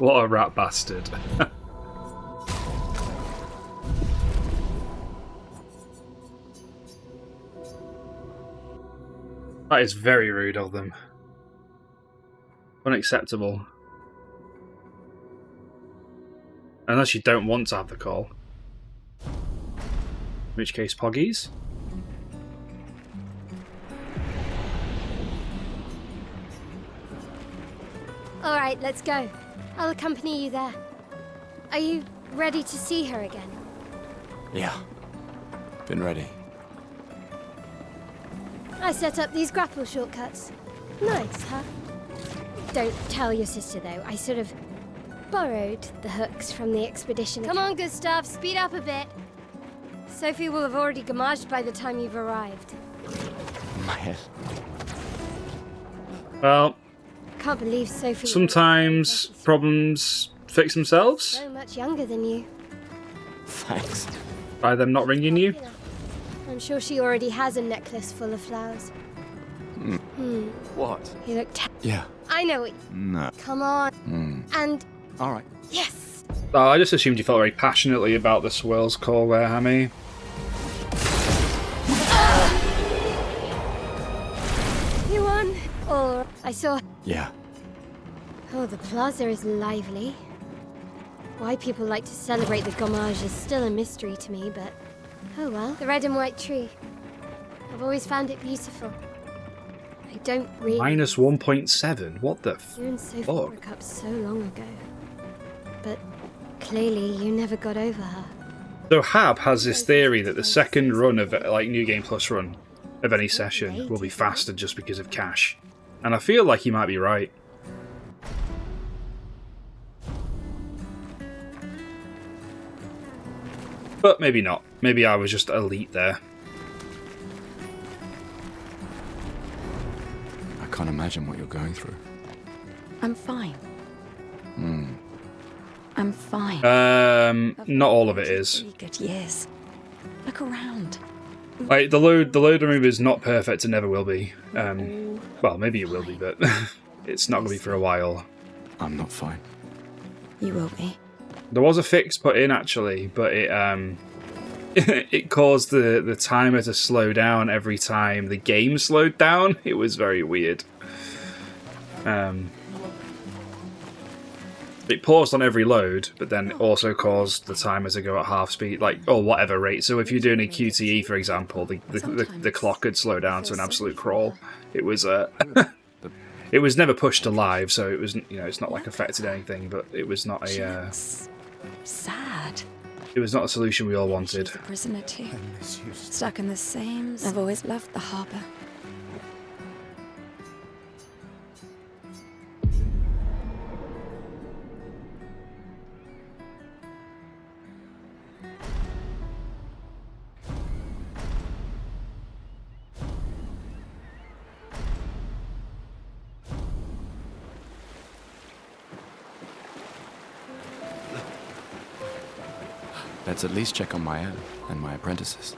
What a rat bastard. That is very rude of them. Unacceptable. Unless you don't want to have the call. In which case, Poggies. All right, let's go. I'll accompany you there. Are you ready to see her again? Yeah. Been ready. I set up these grapple shortcuts. Nice, huh? Don't tell your sister, though. I sort of borrowed the hooks from the expedition. Come on, Gustav, speed up a bit. Sophie will have already gamaged by the time you've arrived. My head. Well, Can't believe Sophie... sometimes problems fix themselves So much younger than you. Thanks. by them not ringing you. I'm sure she already has a necklace full of flowers. What? You look Yeah. I know it. No. Come on. And All right. yes. Oh, I just assumed you felt very passionately about the swirl's call there, Hammy. You won. Or I saw. Yeah. Oh, the plaza is lively. Why people like to celebrate the gommage is still a mystery to me, but oh well. The red and white tree. I've always found it beautiful. I don't really. Minus 1.7? What the You and Sophie fuck? broke up so long ago, but clearly you never got over her. So Hab has this theory that the second run of like New Game Plus run of any session will be faster just because of cash. And I feel like he might be right. But maybe not. Maybe I was just elite there. I can't imagine what you're going through. I'm fine. I'm fine. Not all of it is. Really good years. Look around. Like the load remover is not perfect and never will be. Well, maybe it will be, but it's not going to be for a while. I'm not fine. You will be. There was a fix put in actually, but it it caused the timer to slow down every time the game slowed down. It was very weird. It paused on every load, but then it also caused the timer to go at half speed, like or whatever rate. So if you're doing a QTE, for example, the clock could slow down to an absolute crawl. It was it was never pushed to live, so it was it's not like affected anything, but it was not a Sad. it was not a solution we all wanted. She's a prisoner too. Stuck in the same. I've always loved the harbour. Let's at least check on Maya and my apprentices.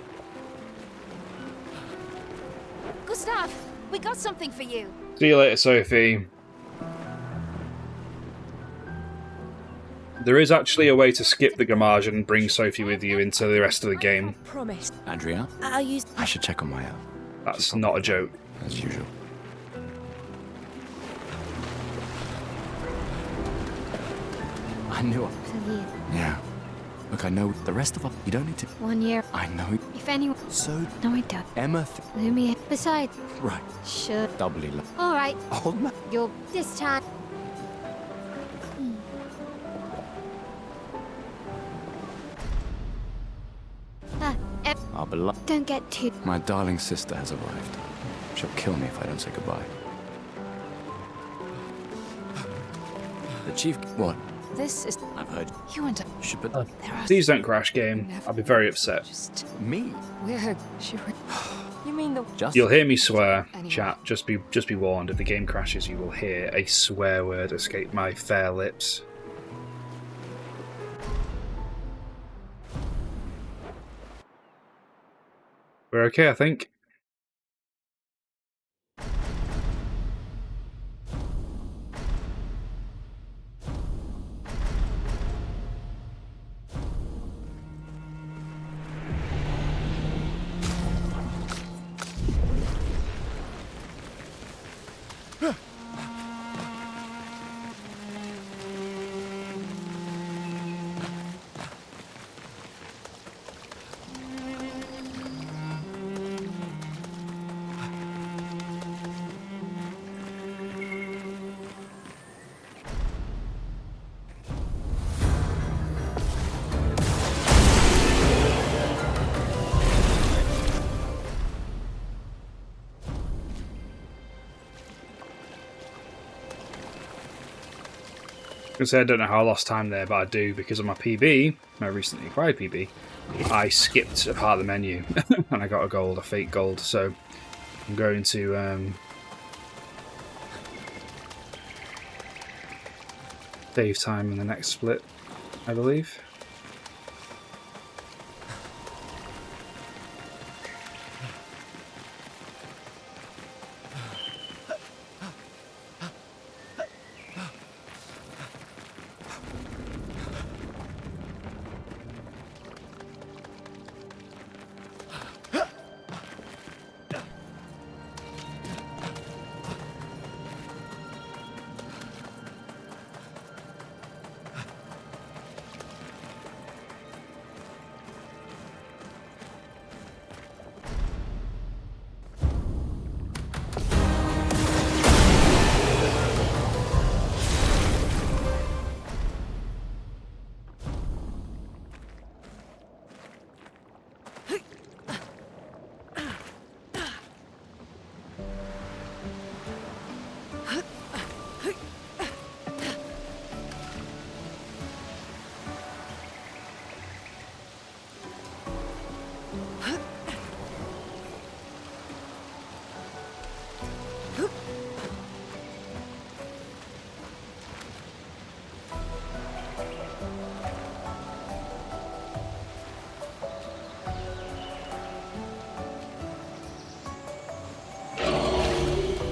Gustav, we got something for you. See you later, Sophie. There is actually a way to skip the gamage and bring Sophie with you into the rest of the game. Promise. Andrea, I'll use. I should check on Maya, That's not a joke. as usual. I knew it. Please. Yeah. Look, I know the rest of us. You don't need to. 1 year. I know. If anyone. So, No, I don't. Emma. Lumia. Besides, Right. sure. Doubly love. All right. Old man. You're this time. Our beloved. Don't get too. My darling sister has arrived. She'll kill me if I don't say goodbye. The chief. What? This is I've heard. you and Should but there are Please don't crash game. I'll be very upset. just me. we're sure. You mean the Just. You'll hear me swear, chat. Just be warned. If the game crashes, you will hear a swear word escape my fair lips. We're okay, I think. Because I don't know how I lost time there, but I do because of my PB, my recently acquired PB. I skipped a part of the menu and I got a gold, a fake gold. So I'm going to save time in the next split, I believe.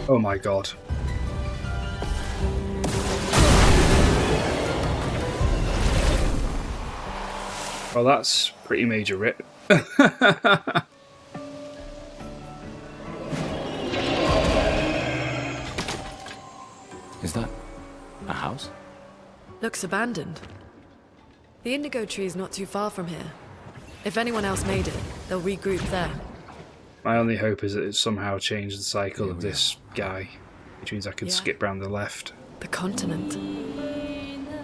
Oh my god. Well, that's pretty major rip. Is that a house? Looks abandoned. The indigo tree is not too far from here. If anyone else made it, they'll regroup there. My only hope is that it somehow changed the cycle of this guy, which means I can skip round the left. The continent.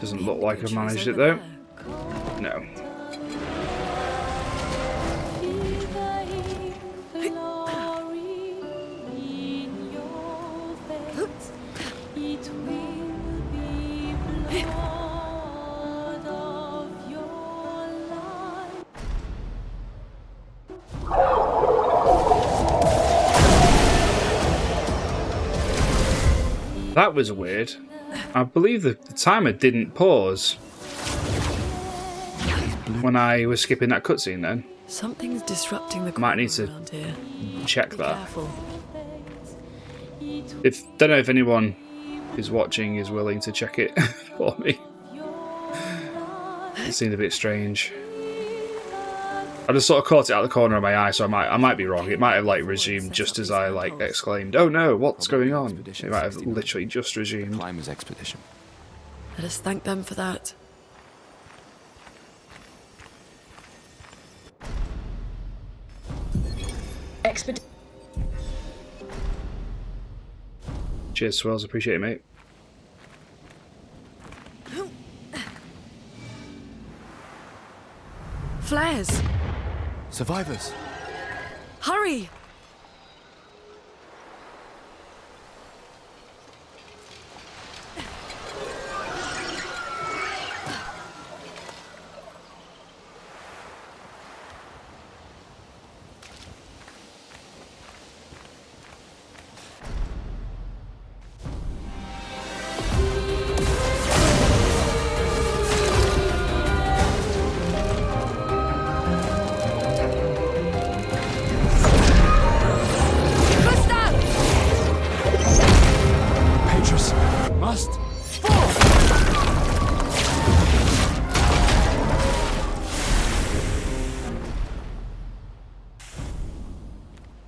Doesn't look like I've managed it though. No. That was weird. I believe the timer didn't pause when I was skipping that cutscene then. Something's disrupting the Might need to around here. check Be that. careful. Don't know if anyone who's watching is willing to check it for me. It seemed a bit strange. I just sort of caught it out of the corner of my eye, so I might be wrong. It might have like resumed just as I like exclaimed, "Oh no, what's going on?" It might have literally just resumed. Climbers expedition. Let us thank them for that. Cheers, Swells. Appreciate it, mate. Flares! Survivors. Hurry!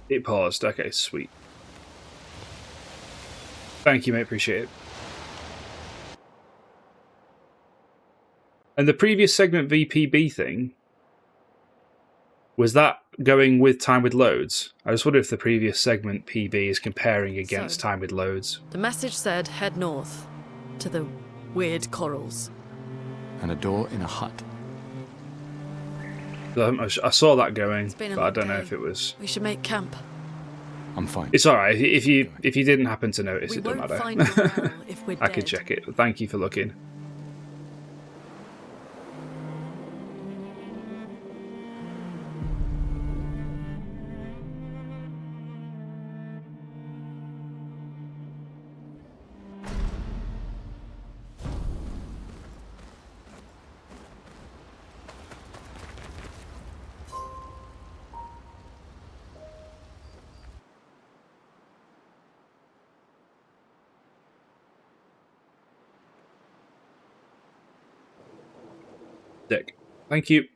It paused. Okay, sweet. Thank you, mate. Appreciate it. And the previous segment VPB thing, was that going with time with loads? I just wonder if the previous segment PB is comparing against time with loads. The message said head north to the weird corals. And a door in a hut. I saw that going, Been a but I long don't know day. if it was... We should make camp. I'm fine. It's alright, if you didn't happen to notice, We it doesn't won't matter. find morale if we're I could dead. check it. Thank you for looking. Dick. Thank you.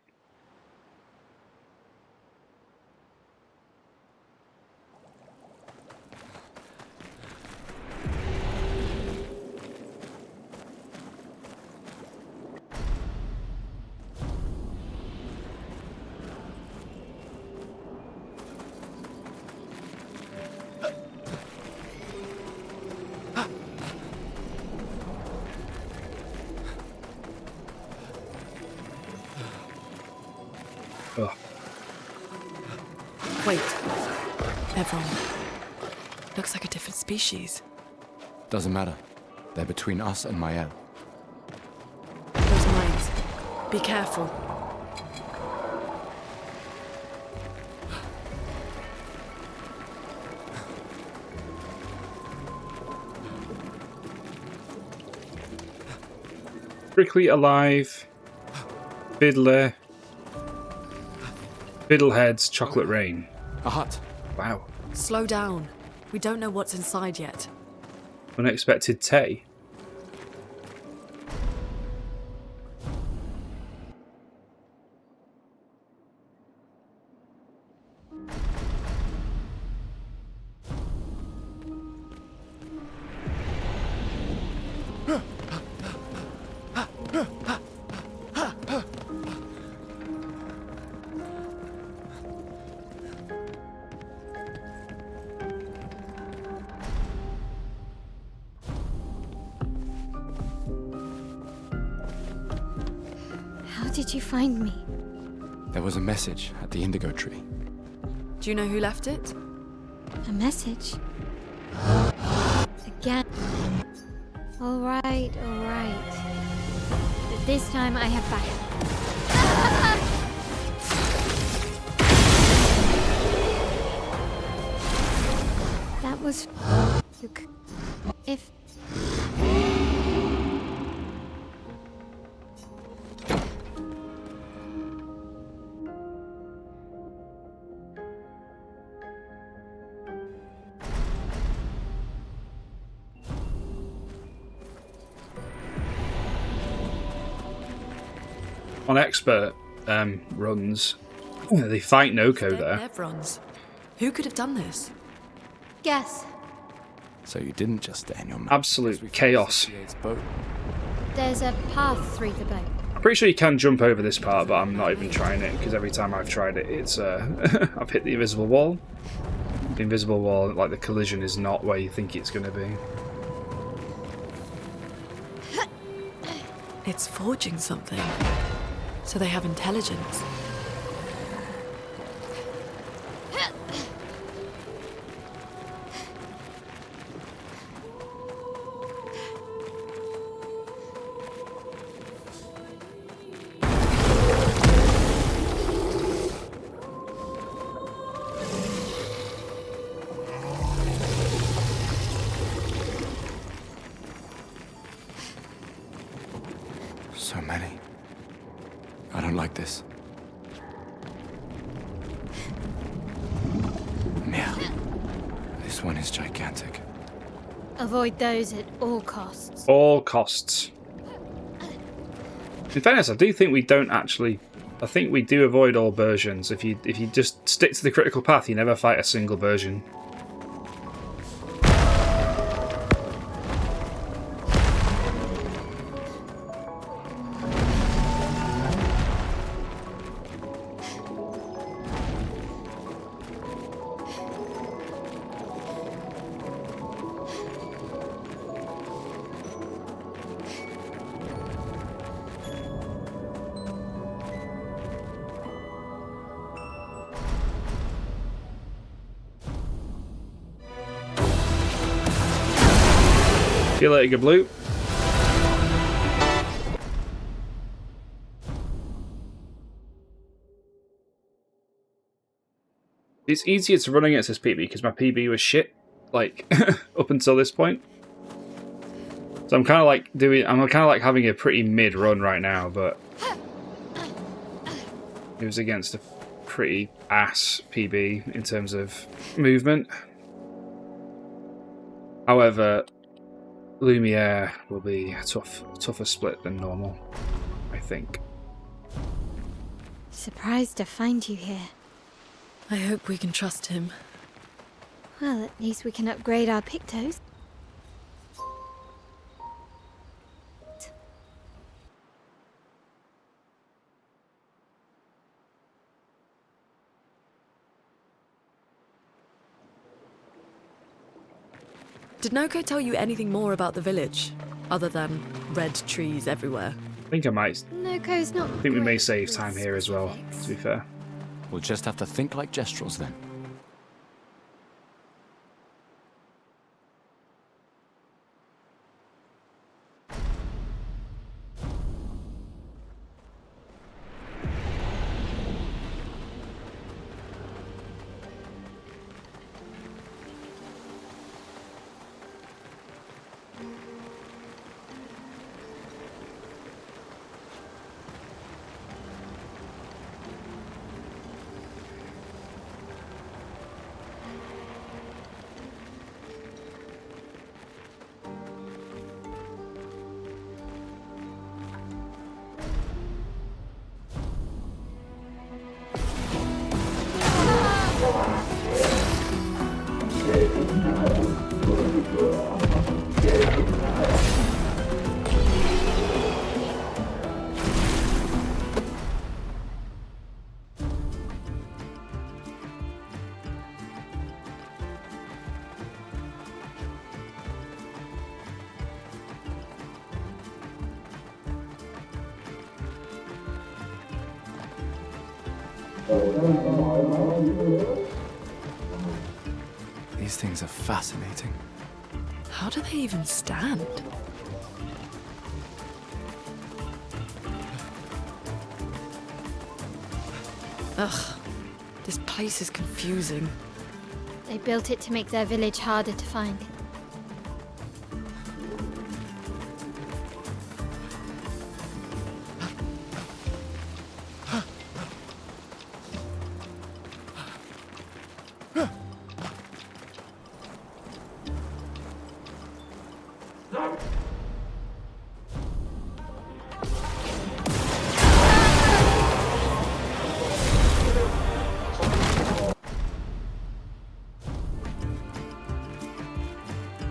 Ugh. Wait. Everyone. Looks like a different species. Doesn't matter. They're between us and Mael. Those mines. Be careful. Prickly alive. Fiddler. Fiddlehead's chocolate rain. A hut. Wow. Slow down. We don't know what's inside yet. Unexpected tea. How did you find me? There was a message at the indigo tree. Do you know who left it? A message? Again. All right, all right. But this time I have backup. That was... If... On expert runs, they fight Noko Dead there. Nevrons. Who could have done this? Guess. So you didn't just stay in your map. Absolute chaos. Boat. There's a path through the boat. I'm pretty sure you can jump over this part, but I'm not even trying it because every time I've tried it, it's I've hit the invisible wall. The invisible wall, like the collision, is not where you think it's going to be. It's forging something. So they have intelligence. So many. I don't like this. Yeah. This one is gigantic. Avoid those at all costs. All costs. In fairness, I do think we don't actually... I think we do avoid all versions. If you just stick to the critical path, you never fight a single version. See you later, Blue. It's easier to run against this PB because my PB was shit, like, up until this point. So I'm kind of like having a pretty mid run right now, but it was against a pretty ass PB in terms of movement. However, Lumiere will be a tougher split than normal, I think. Surprised to find you here. I hope we can trust him. Well, at least we can upgrade our Pictos. Did Noko tell you anything more about the village, other than red trees everywhere? I think I might. Noko's not. I think we may great save with time here as well, specifics. to be fair. We'll just have to think like Gestrels then. These things are fascinating. How do they even stand? Ugh, this place is confusing. They built it to make their village harder to find.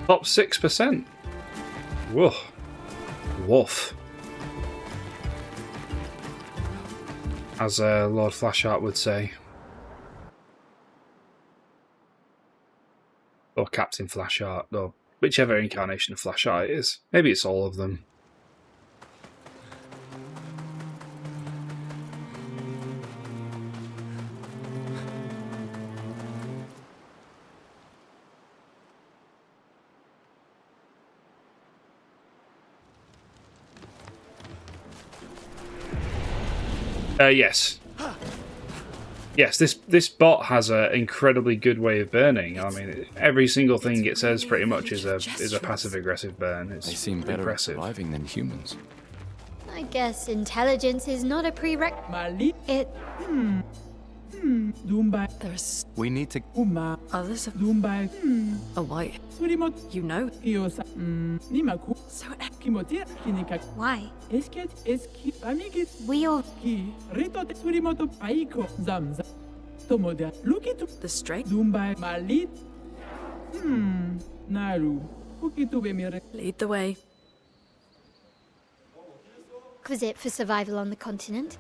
Top 6%. Whoa. Woof. As Lord Flashheart would say. Or Captain Flashheart, or whichever incarnation of Flashheart it is. Maybe it's all of them. Yes. Yes, this bot has an incredibly good way of burning. I mean, every single thing it says pretty much is a passive-aggressive burn. It's They seem better impressive. at surviving than humans. I guess intelligence is not a prerequisite. It. There's We need to... others of a white. You know? So Why? We all. the straight lead the way. Requisite for survival on the continent.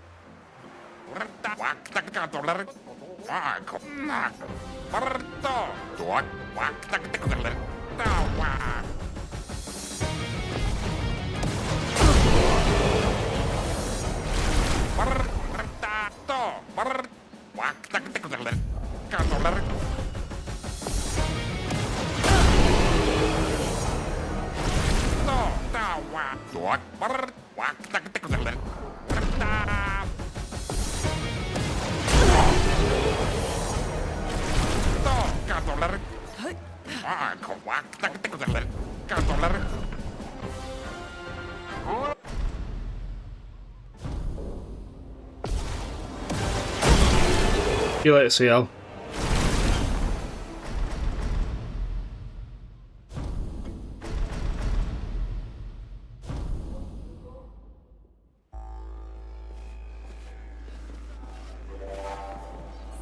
See you later, CL.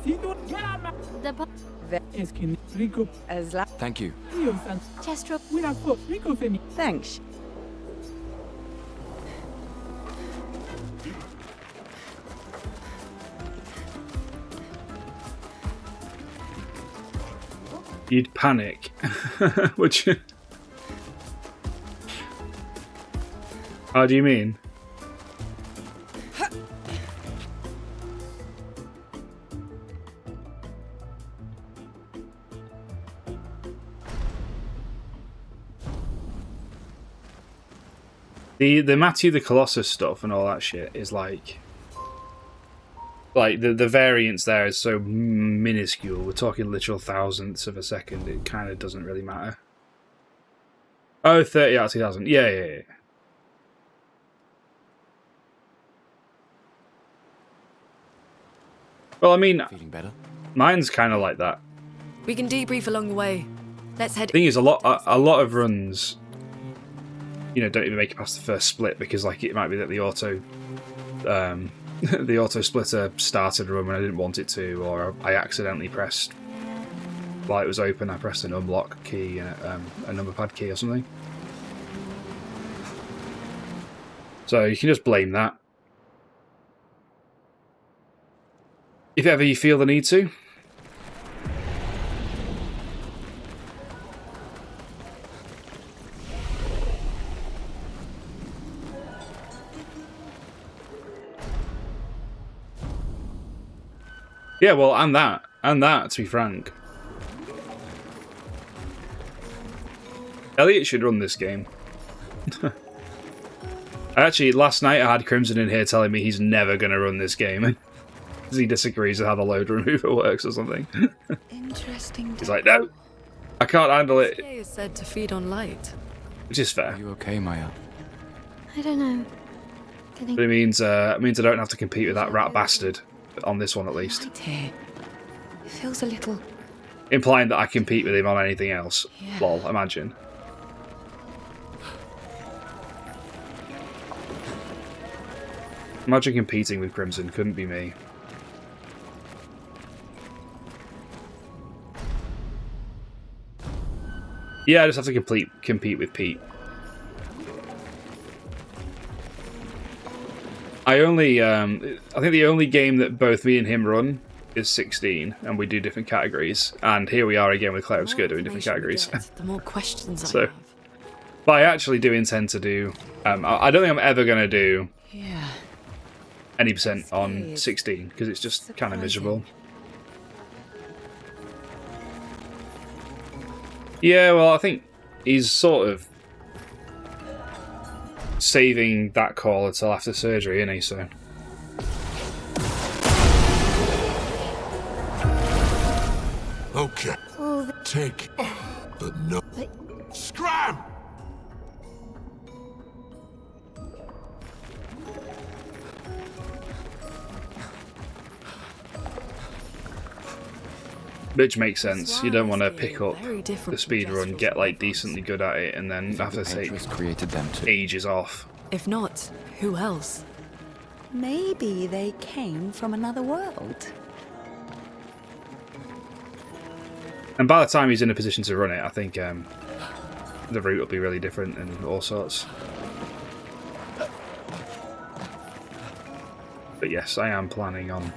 The Thank you. Chestro. Thanks. You'd panic. Would you? How do you mean? The Matthew the Colossus stuff and all that shit is like the variance there is so minuscule. We're talking literal thousandths of a second. It kind of doesn't really matter. Oh, 30 out of 2000. Yeah. Well, I mean, Feeling better? mine's kind of like that. We can debrief along the way. Let's head. Thing is, a lot of runs, don't even make it past the first split because, like, it might be that the auto splitter started a run when I didn't want it to, or I accidentally pressed while it was open. I pressed an unlock key and a number pad key or something. So you can just blame that if ever you feel the need to. Yeah, well, and that, to be frank. Elliot should run this game. Actually, last night I had Crimson in here telling me he's never going to run this game. Because he disagrees with how the load remover works or something. Interesting. He's like, no, I can't handle it. Clair is said to feed on light. Which is fair. Are you okay, Maya? I don't know. Getting But it means I don't have to compete with that rat bastard. On this one, at least. light here. It feels a little. Implying that I compete with him on anything else. Yeah. Lol, imagine. Imagine competing with Crimson. Couldn't be me. Yeah, I just have to compete with Pete. I think the only game that both me and him run is 16, and we do different categories. And here we are again with Clair Obscur doing different categories. The more questions So- I have. But I actually do intend to do. I don't think I'm ever going to do Yeah. any percent on 16 because it's just kind of miserable. Yeah, well, I think he's sort of saving that call until after surgery, isn't he? So. Okay, all the take the no. Scram! Which makes sense. You don't want to pick up Very the different from speedrun, Jester's get like weapons. decently good at it, and then have to take Ventress created them too. ages off. If not, who else? Maybe they came from another world. And by the time he's in a position to run it, I think the route will be really different and all sorts. But yes, I am planning on.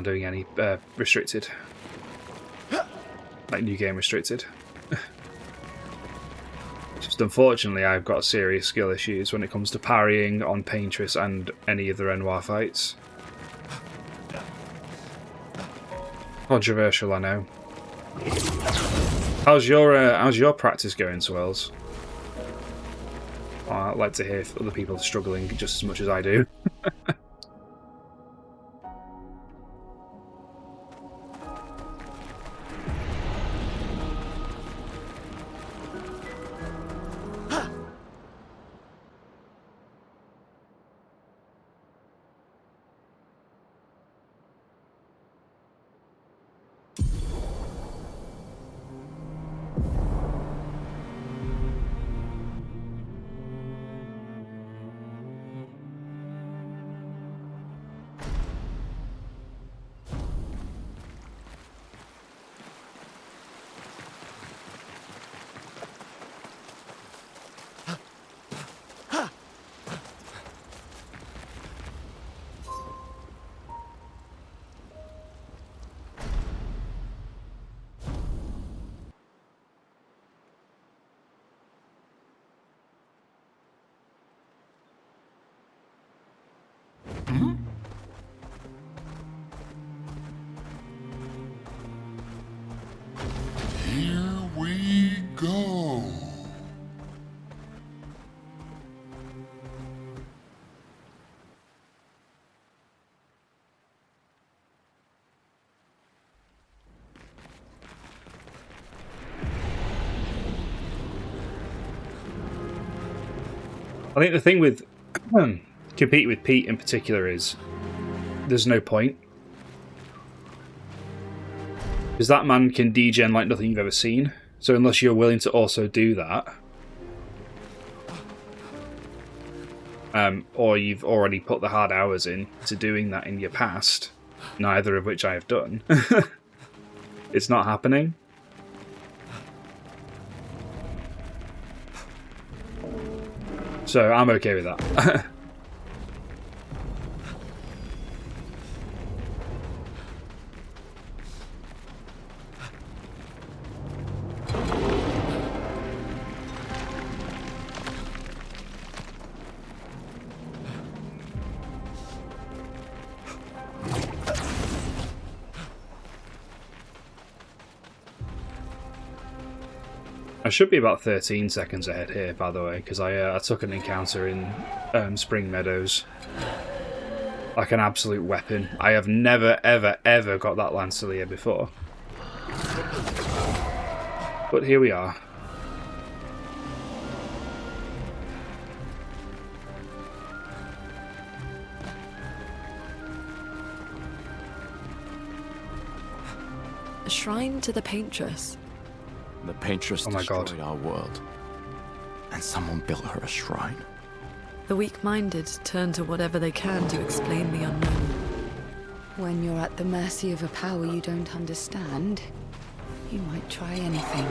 Doing any restricted, like new game restricted. Just unfortunately, I've got serious skill issues when it comes to parrying on Paintress and any of the Renoir fights. Controversial, I know. How's your practice going, Swells? Oh, I'd like to hear if other people are struggling just as much as I do. Here we go. I think the thing with competing with Pete in particular is there's no point. Because that man can degen like nothing you've ever seen. So unless you're willing to also do that, or you've already put the hard hours in to doing that in your past, neither of which I have done, it's not happening. So I'm okay with that. I should be about 13 seconds ahead here, by the way, because I took an encounter in Spring Meadows. Like an absolute weapon. I have never, ever, ever got that Lancelier before. But here we are. A shrine to the Paintress. The Paintress Oh my God. destroyed our world. And someone built her a shrine. The weak-minded turn to whatever they can to explain the unknown. When you're at the mercy of a power you don't understand, you might try anything.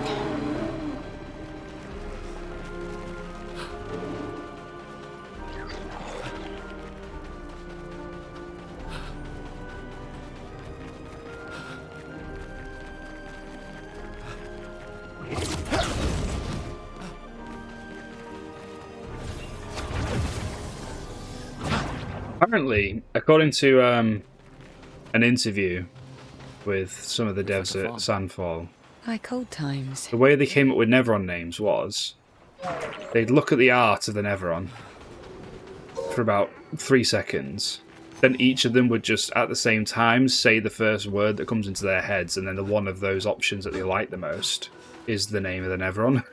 Apparently, according to an interview with some of the devs at Sandfall, Like old times. the way they came up with Neveron names was they'd look at the art of the Neveron for about 3 seconds. Then each of them would just, at the same time, say the first word that comes into their heads, and then the one of those options that they like the most is the name of the Neveron.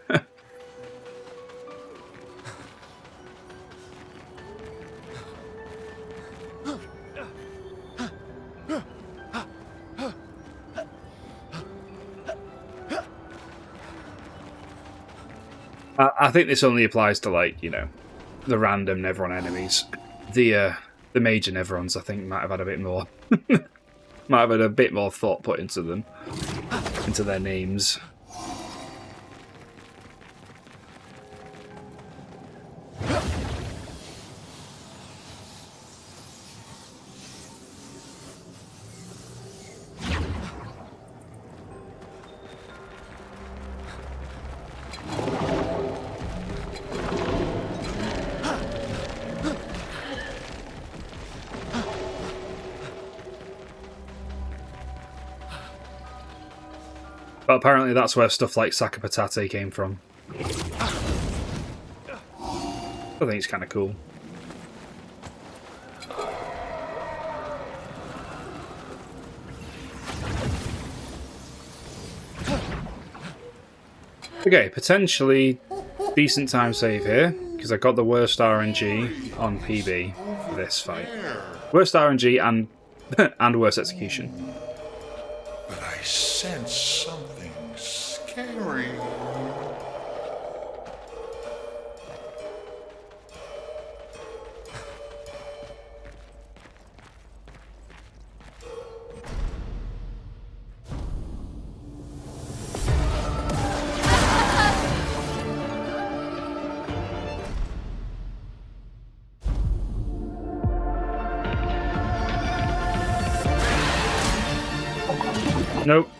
I think this only applies to, like, you know, the random Neveron enemies. The major Neverons, I think, might have had a bit more might have had a bit more thought put into them, into their names. But apparently that's where stuff like Sakapatate came from. I think it's kind of cool. Okay, potentially decent time save here, because I got the worst RNG on PB for this fight. Worst RNG and and worst execution. But I sense something scary. Nope.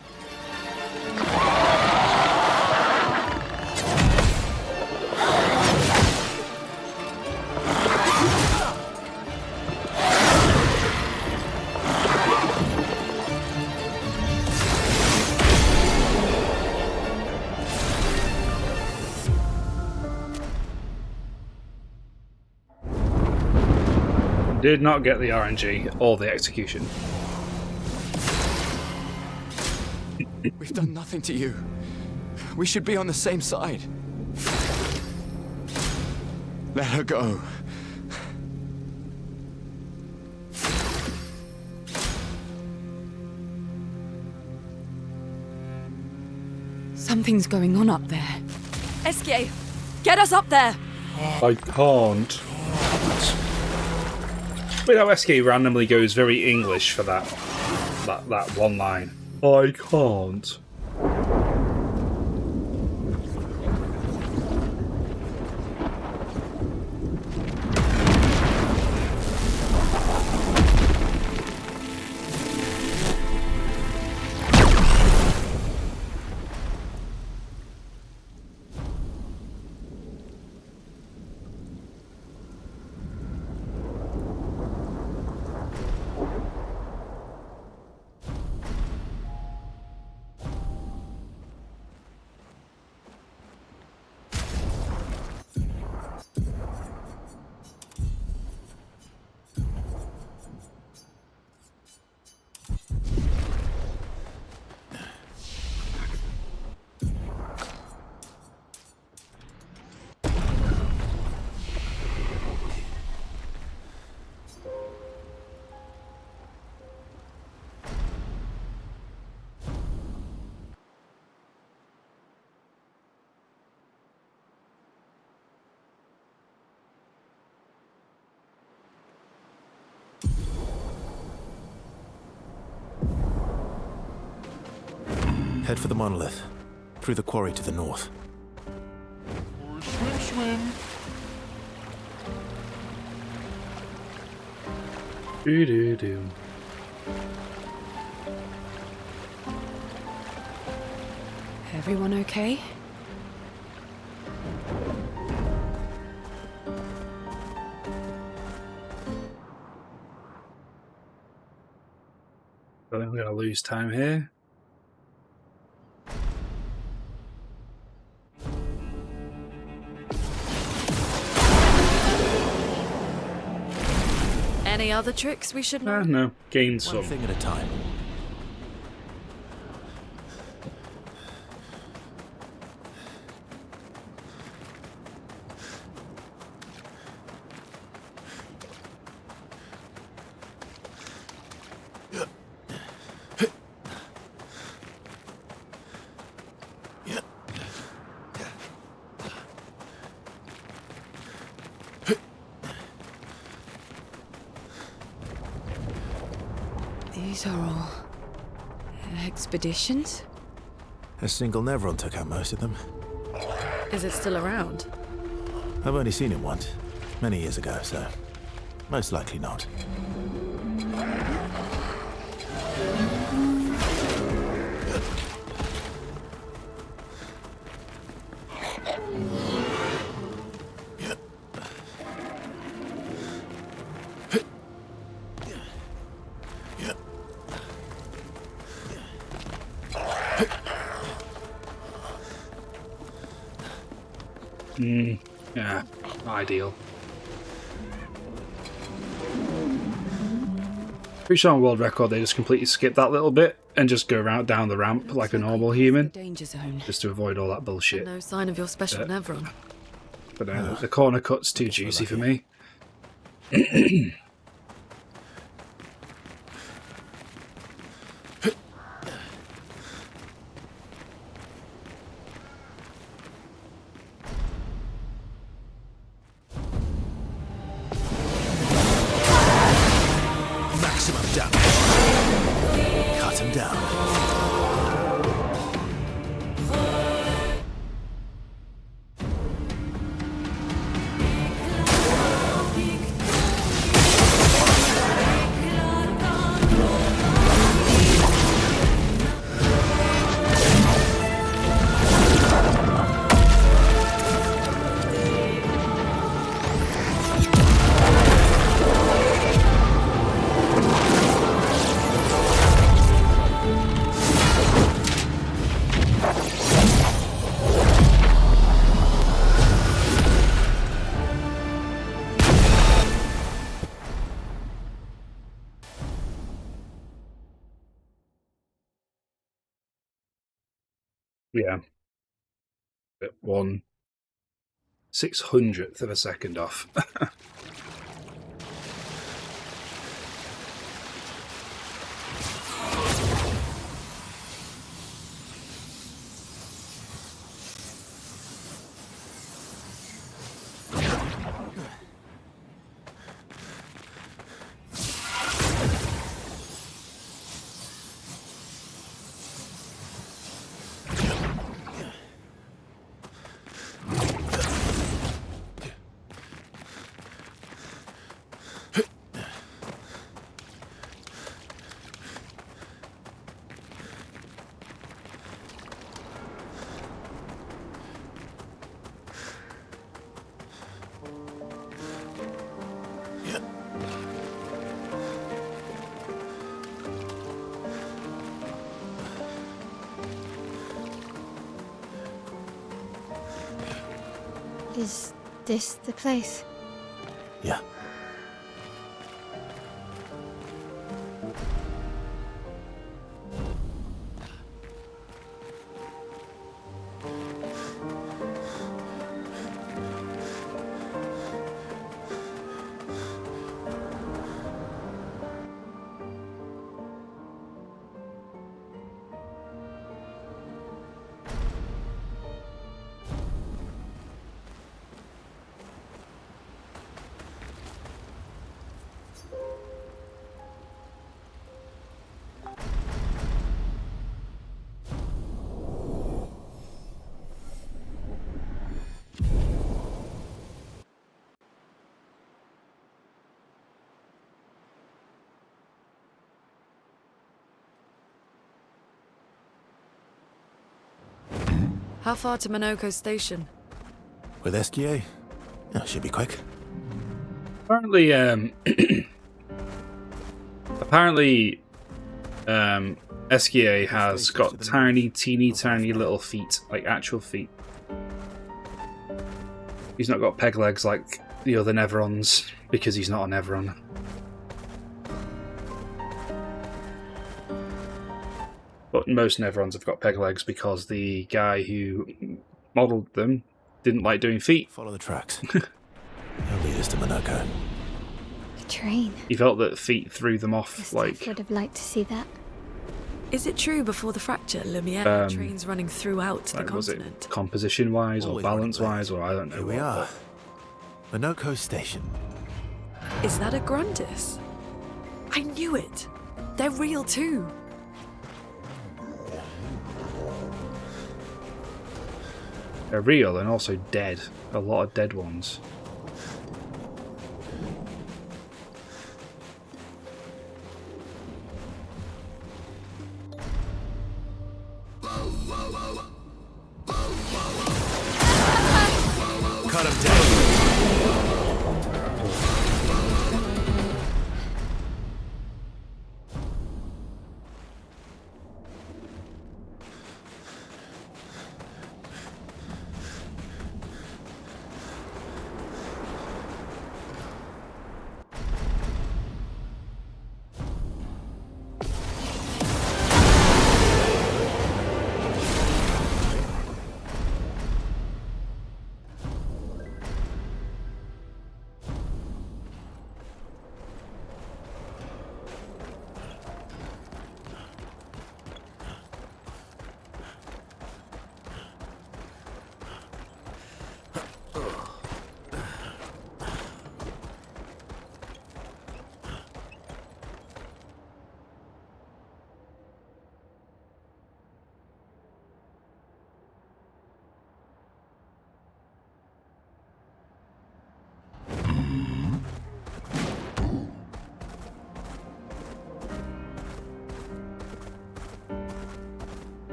Did not get the RNG or the execution. We've done nothing to you. We should be on the same side. Let her go. Something's going on up there. Esquier, get us up there! I can't. Wait, how SK randomly goes very English for that one line. I can't. Head for the monolith. Through the quarry to the north. Swim, swim. Do-do-do. Everyone okay? I think we're gonna lose time here. Any other tricks we should know? No, gain One some. thing at a time. These are all expeditions? A single Nevron took out most of them. Is it still around? I've only seen it once, many years ago, so most likely not. Yeah, ideal. Pretty sure on world record they just completely skip that little bit and just go around down the ramp like a normal human, Danger zone. just to avoid all that bullshit. No sign of your special Yeah. Nevron. But the corner cut's too juicy for me. Maximum damage. Cut him down. Yeah. 1/600th of a second off. Is this the place? Yeah. How far to Minoko Station? With SGA? Yeah, should be quick. Apparently, SGA has got tiny, teeny little feet, like actual feet. He's not got peg legs like the other Neverons, because he's not a Neveron. But most Neverons have got peg legs because the guy who modelled them didn't like doing feet. Follow the tracks. They'll lead us to Minoko. A train. He felt that feet threw them off, Gustav like... would have liked to see that. Is it true before the fracture, Lumiere had trains running throughout the Like, was it continent? composition-wise or Always running balance-wise, or I don't know. Here we what, are. Minoko Station. Is that a Grundis? I knew it! They're real too! They're real and also dead. A lot of dead ones. Cut him down.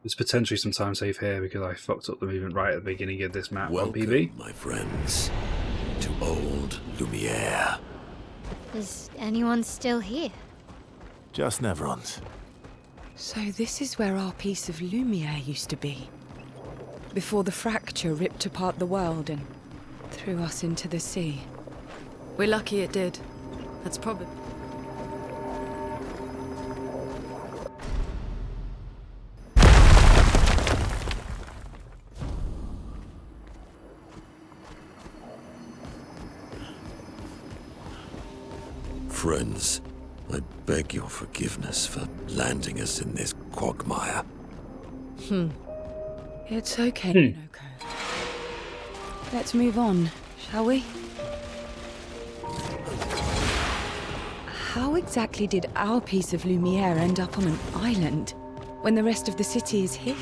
There's potentially some time save here because I fucked up the movement right at the beginning of this map on PB. Welcome, my friends, to old Lumiere. Is anyone still here? Just Neverons. So this is where our piece of Lumiere used to be. Before the fracture ripped apart the world and threw us into the sea. We're lucky it did. That's probably... Friends, I beg your forgiveness for landing us in this quagmire. It's okay, Minoko. Let's move on, shall we? How exactly did our piece of Lumiere end up on an island when the rest of the city is here?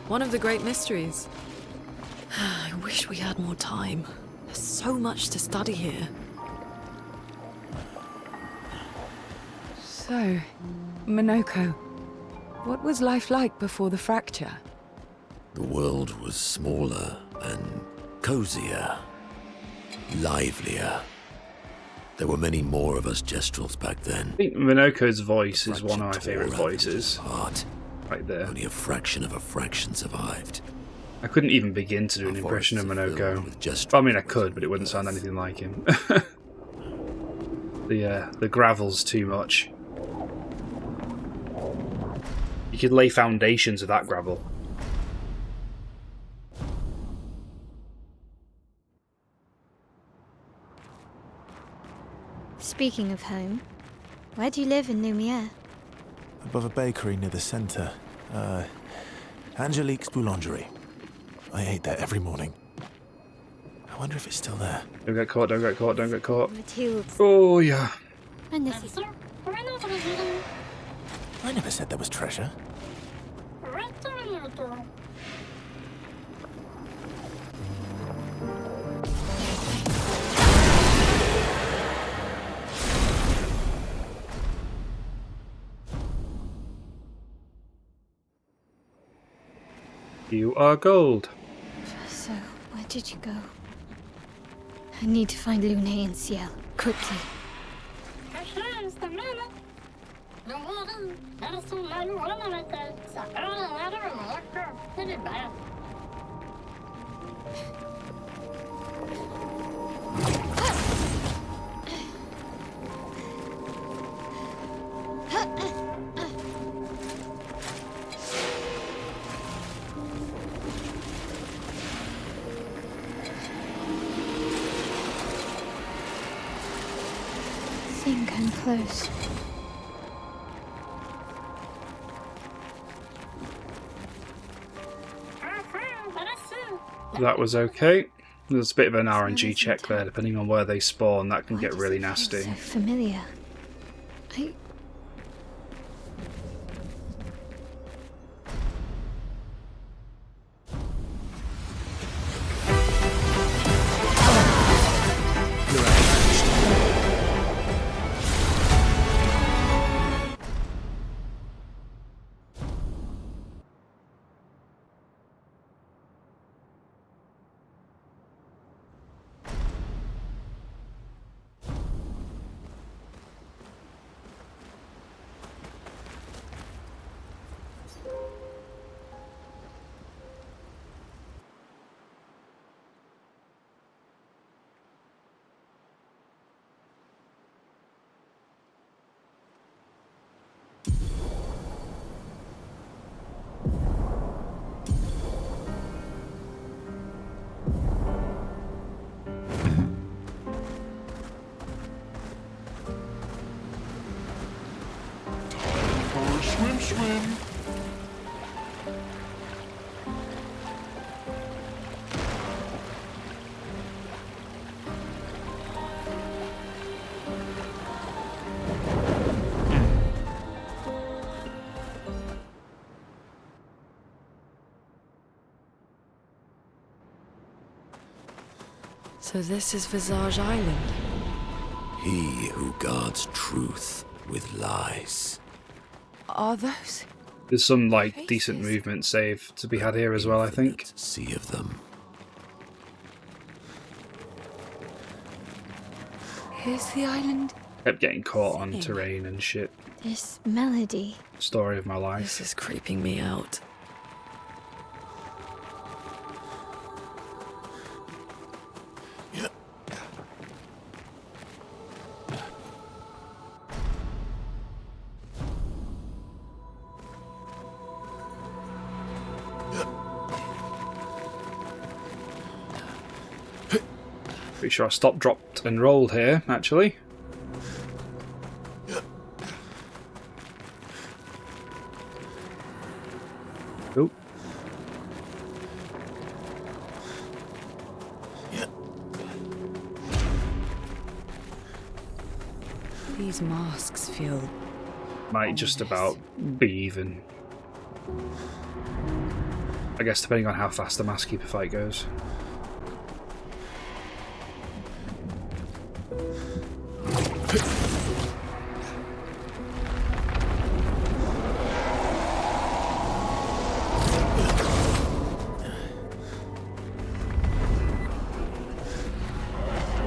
One of the great mysteries. I wish we had more time. There's so much to study here. So, Minoko, what was life like before the fracture? The world was smaller and cozier, livelier. There were many more of us Gestrels back then. I think Minoko's voice is one of my favourite Fracture tore our voices. village apart. Right there. Only a fraction of a fraction survived. I couldn't even begin to do an impression of Minoko. Well, I mean, I could, but it wouldn't sound anything like him. The gravel's too much. You could lay foundations of that gravel. Speaking of home, where do you live in Lumiere? Above a bakery near the centre. Angelique's Boulangerie. I ate there every morning. I wonder if it's still there. Don't get caught, don't get caught, don't get caught. Mathilde's. Oh, yeah. And this is... I never said there was treasure. You are gold. So, where did you go? I need to find Lune and Ciel, quickly. I think I'm close. That was okay. There's a bit of an RNG check there, depending on where they spawn. That can get really nasty. So familiar. I... Swim. So this is Visage Island. He who guards truth with lies. Are those? There's some, like, decent movement save to be had here as well, I think. Sea of them. Here's the island. Kept getting caught on terrain and shit. This melody. Story of my life. This is creeping me out. Pretty sure I stopped, dropped, and rolled here, actually. Oop. These masks feel... Might just about be even. I guess depending on how fast the Mask Keeper fight goes.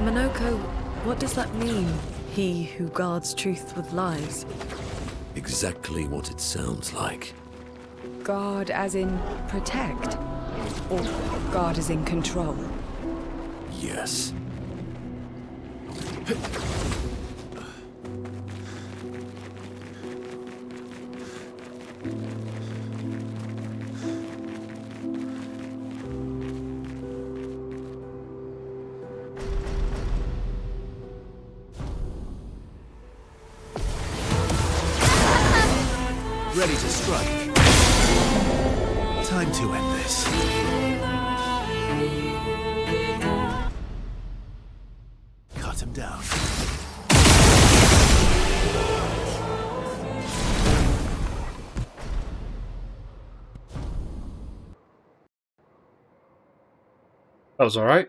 Minoko, what does that mean? He who guards truth with lies. Exactly what it sounds like. Guard as in protect? Or guard as in control? Yes. Ready to strike. Time to end this. Cut him down. That was alright.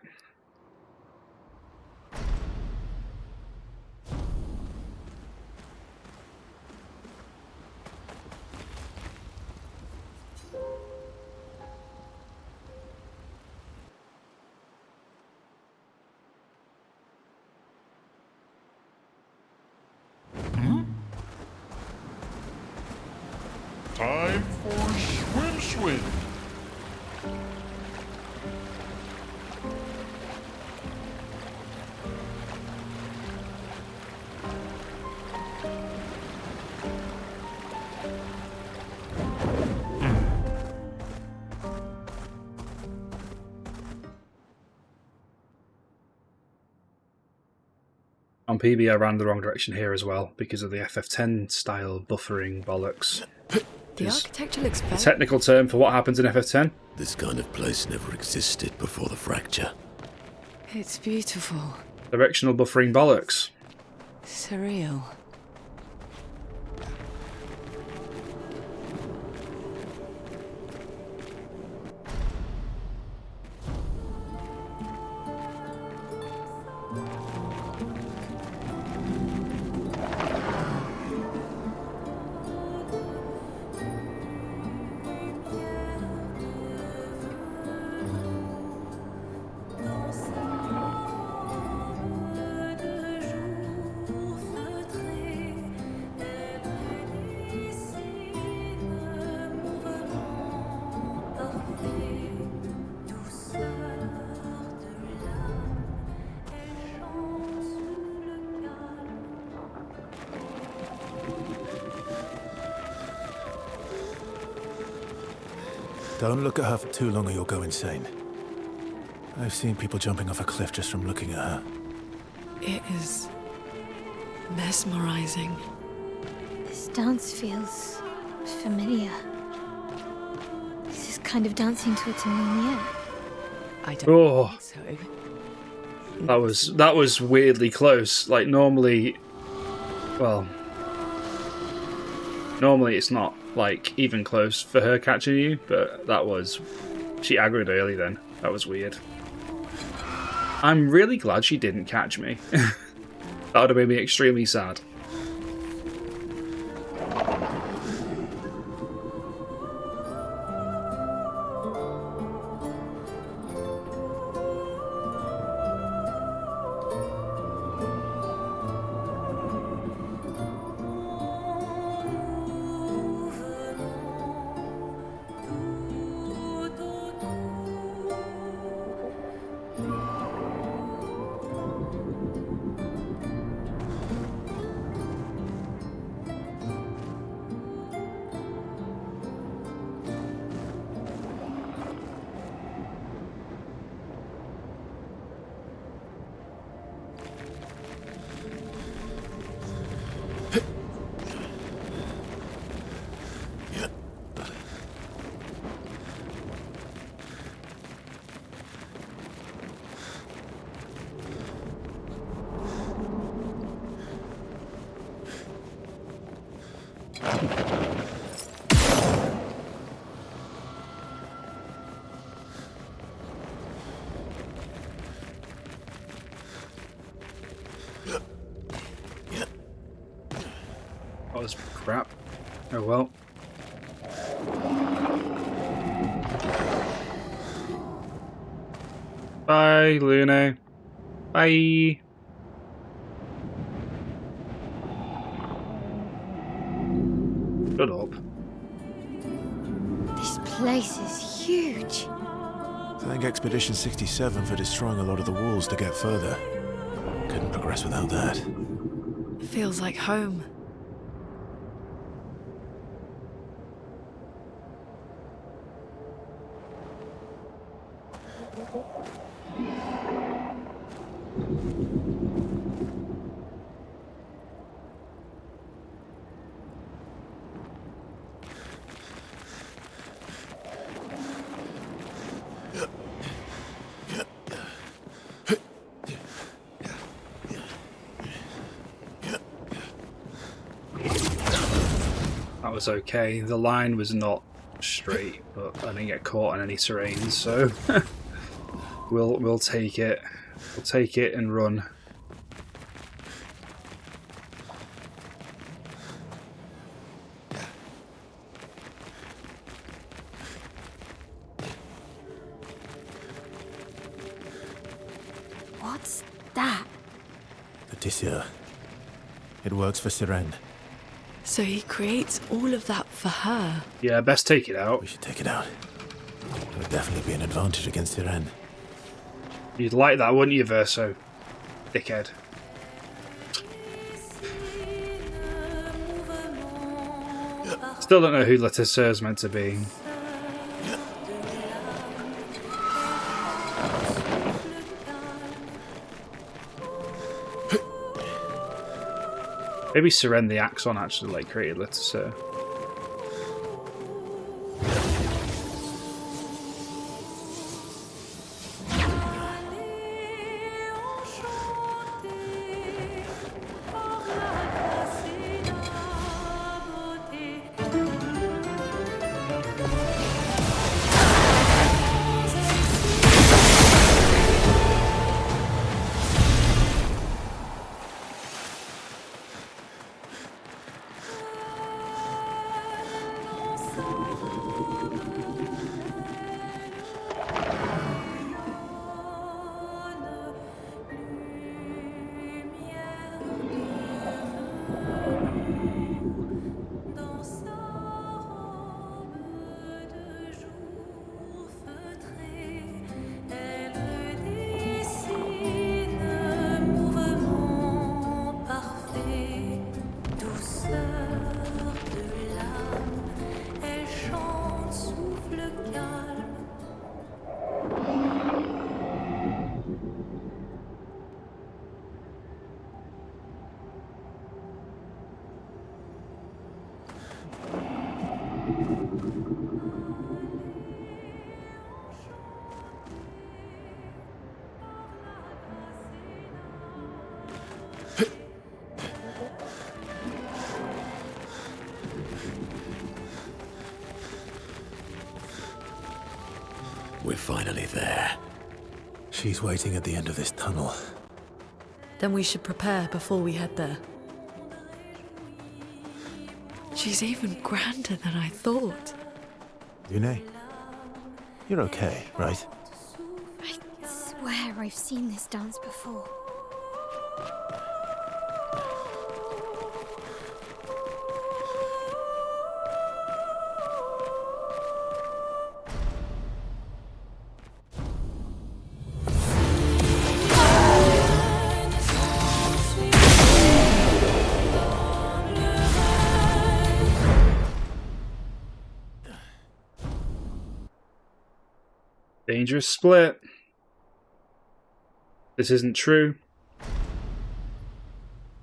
Time for swim swim. On PB I ran the wrong direction here as well because of the FF10 style buffering bollocks. The architecture looks The very... technical term for what happens in FF10? This kind of place never existed before the fracture. It's beautiful. Directional buffering bollocks. Surreal. Don't look at her for too long or you'll go insane. I've seen people jumping off a cliff just from looking at her. It is... mesmerizing. This dance feels familiar. This is kind of dancing to it in Lumiere. I don't Oh, think so. that was weirdly close. Like normally, well, normally it's not like even close for her catching you, but that was, she aggroed early then. That was weird. I'm really glad she didn't catch me. That would have made me extremely sad. That was crap. Oh well. Bye, Luna. Bye. Shut up. This place is huge. Thank Expedition 67 for destroying a lot of the walls to get further. Couldn't progress without that. Feels like home. That was okay. The line was not straight, but I didn't get caught on any terrain, so we'll take it. We'll take it and run. What's that? The Tissue. It works for Siren. So he creates all of that for her. Yeah, best take it out. We should take it out. It would definitely be an advantage against Siren. You'd like that, wouldn't you, Verso? Dickhead. Still don't know who Letissa is meant to be. Maybe Siren the Axon actually like created Letissa. We're finally there. She's waiting at the end of this tunnel. Then we should prepare before we head there. She's even grander than I thought. Yune, you're okay, right? I swear I've seen this dance before. Dangerous split. This isn't true.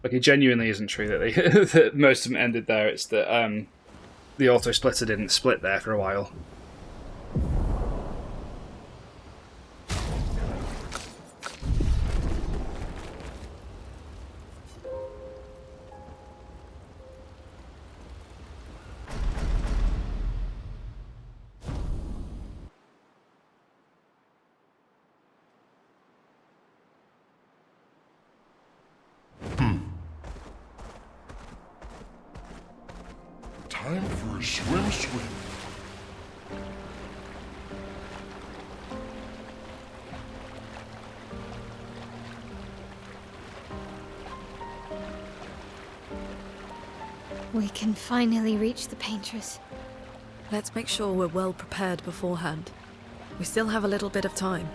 Like, it genuinely isn't true that they that most of them ended there. It's that the auto splitter didn't split there for a while. Swim, swim. We can finally reach the paintress. Let's make sure we're well prepared beforehand. We still have a little bit of time.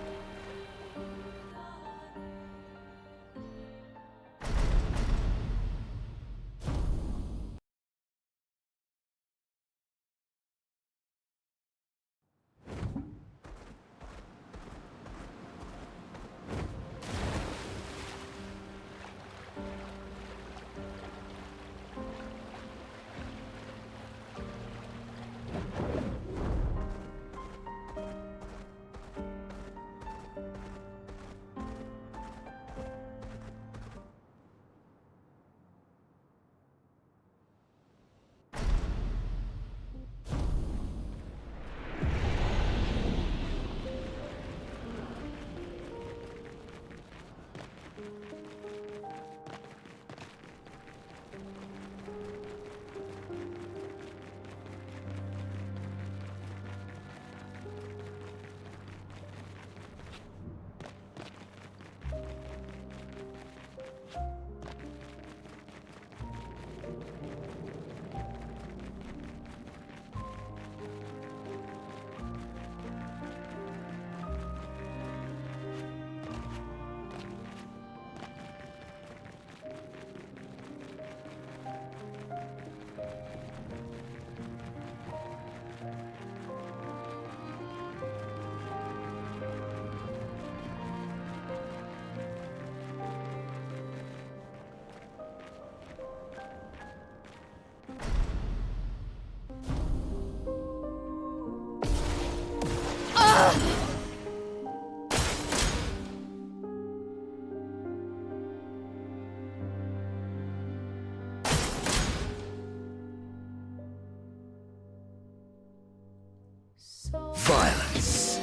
Violence.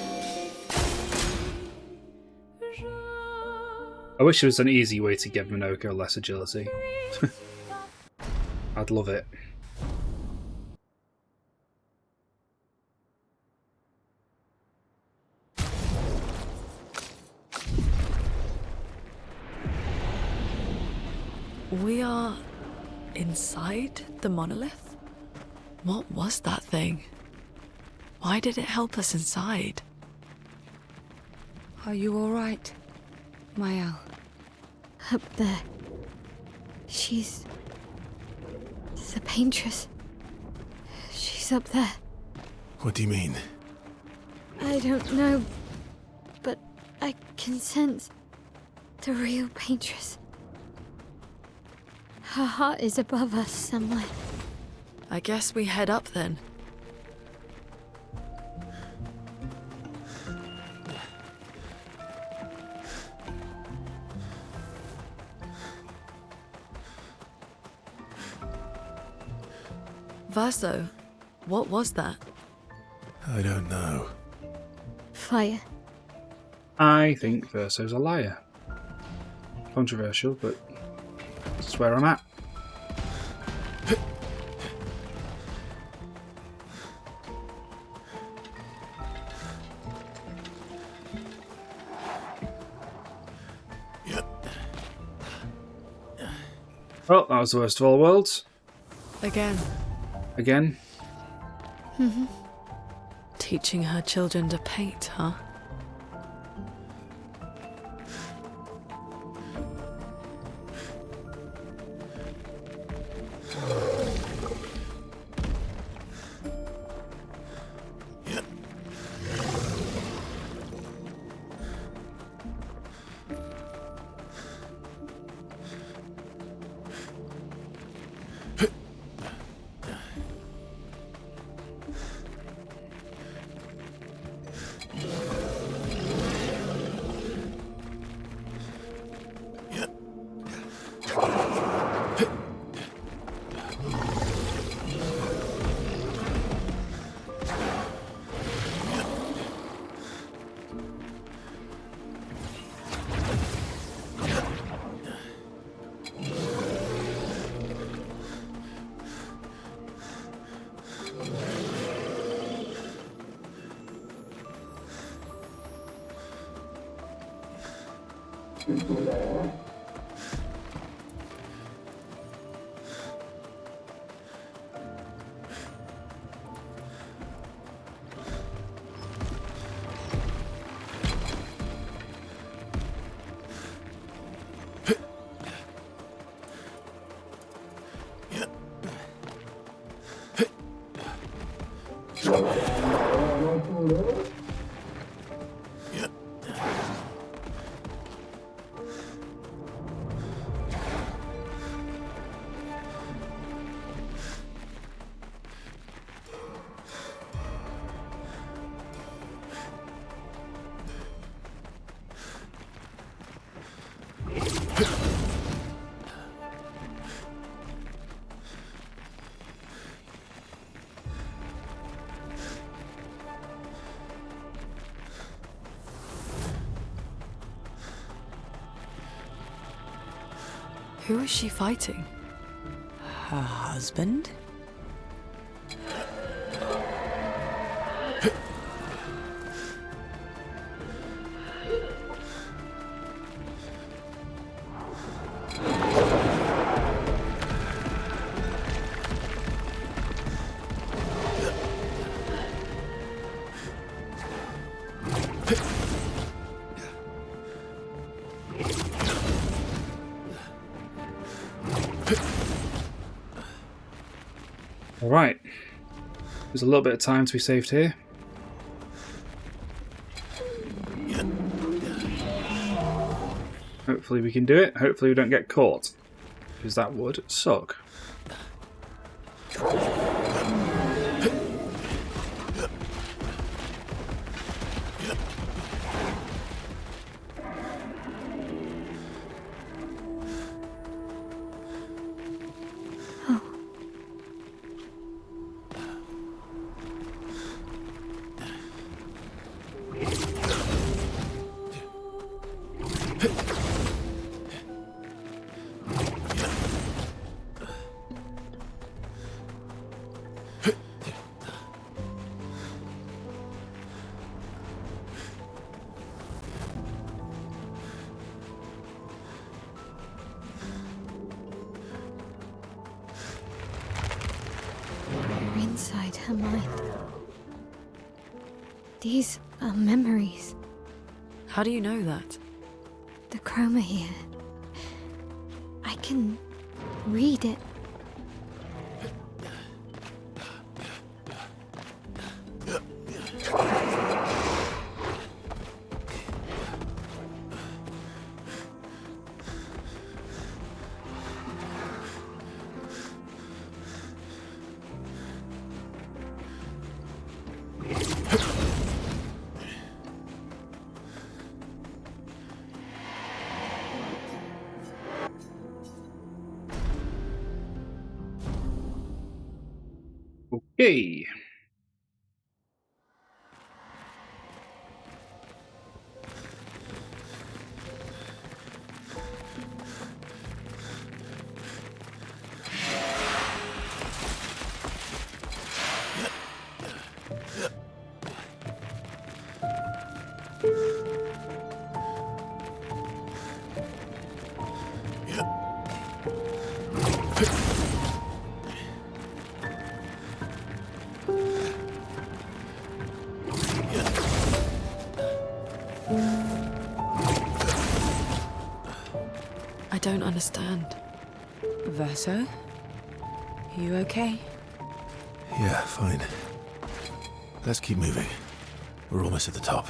I wish there was an easy way to give Minoko less agility. I'd love it. We are inside the monolith? What was that thing? Why did it help us inside? Are you all right, Mael? Up there. She's... the paintress. She's up there. What do you mean? I don't know, but I can sense the real paintress. Her heart is above us somewhere. I guess we head up then. Verso, what was that? I don't know. Fire. I think Verso's a liar. Controversial, but that's where I'm at. Well, that was the worst of all worlds. Again. Again. Teaching her children to paint, huh? Who is she fighting? Her husband? Alright. There's a little bit of time to be saved here. Hopefully we can do it. Hopefully we don't get caught. Because that would suck. We're inside her mind. These are memories. How do you know that? The chroma here. I can read it. Okay. I don't understand. Verso? You okay? Yeah, fine. Let's keep moving. We're almost at the top.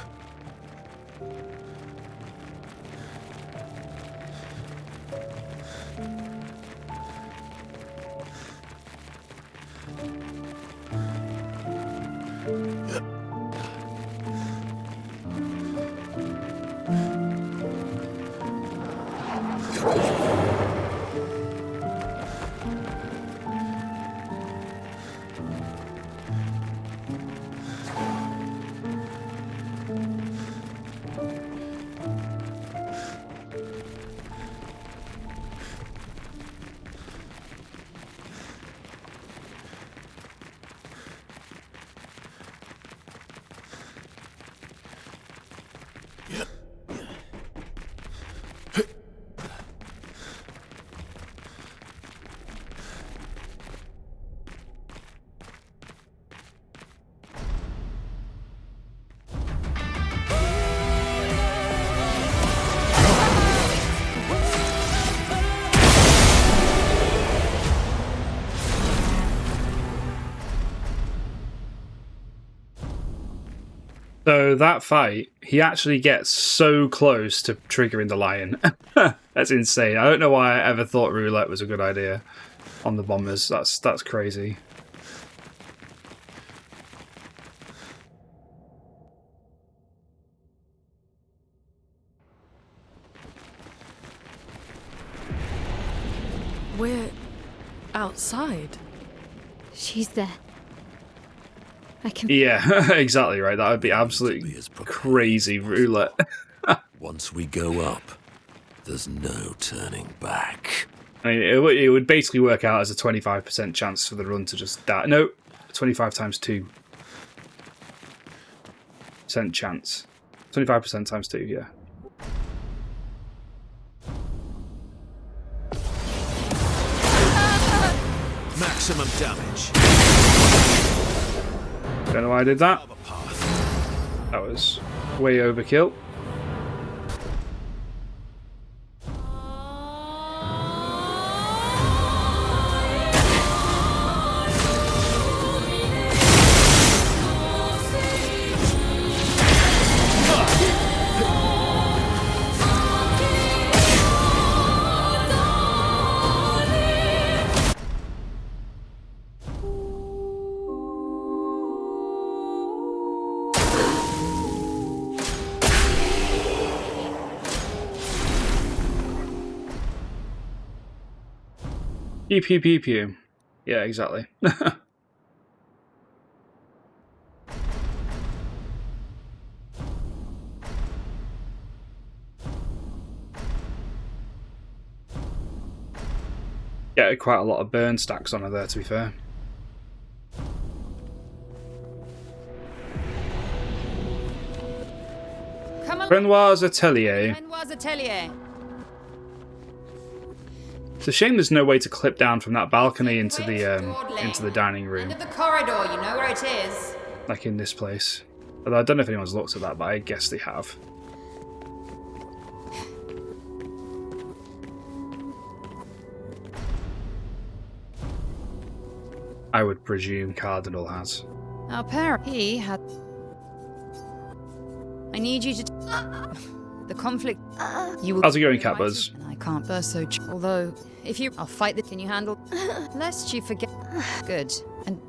So that fight, he actually gets so close to triggering the lion. That's insane. I don't know why I ever thought roulette was a good idea on the bombers. That's crazy. We're outside. She's there. I can. Yeah, exactly right. That would be absolutely crazy roulette. Once we go up, there's no turning back. I mean, it would basically work out as a 25% chance for the run to just die. No, 25 times 2% chance. 25% times 2, yeah. Maximum damage. Don't know why I did that. That was way overkill. Pew pew pew pew. Yeah, exactly. Yeah, quite a lot of burn stacks on her there, to be fair. Renoir's Atelier. It's a shame there's no way to clip down from that balcony into the dining room. End of the corridor, you know where it is. Like in this place. Although I don't know if anyone's looked at that, but I guess they have. I would presume Cardinal has. Our parent, he had. I need you to. The conflict. You will. How's it going, Cat Buzz? I can't burst so. Although, if you, I'll fight this. Can you handle? Lest you forget. Good and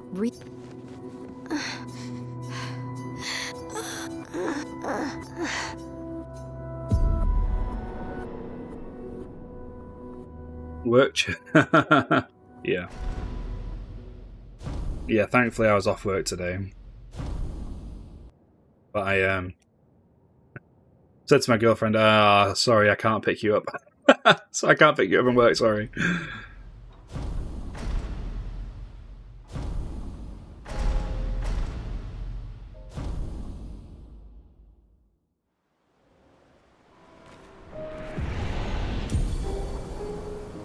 Work. Yeah. Yeah, thankfully I was off work today. But I said to my girlfriend, sorry, I can't pick you up. So I can't pick you up from work, sorry.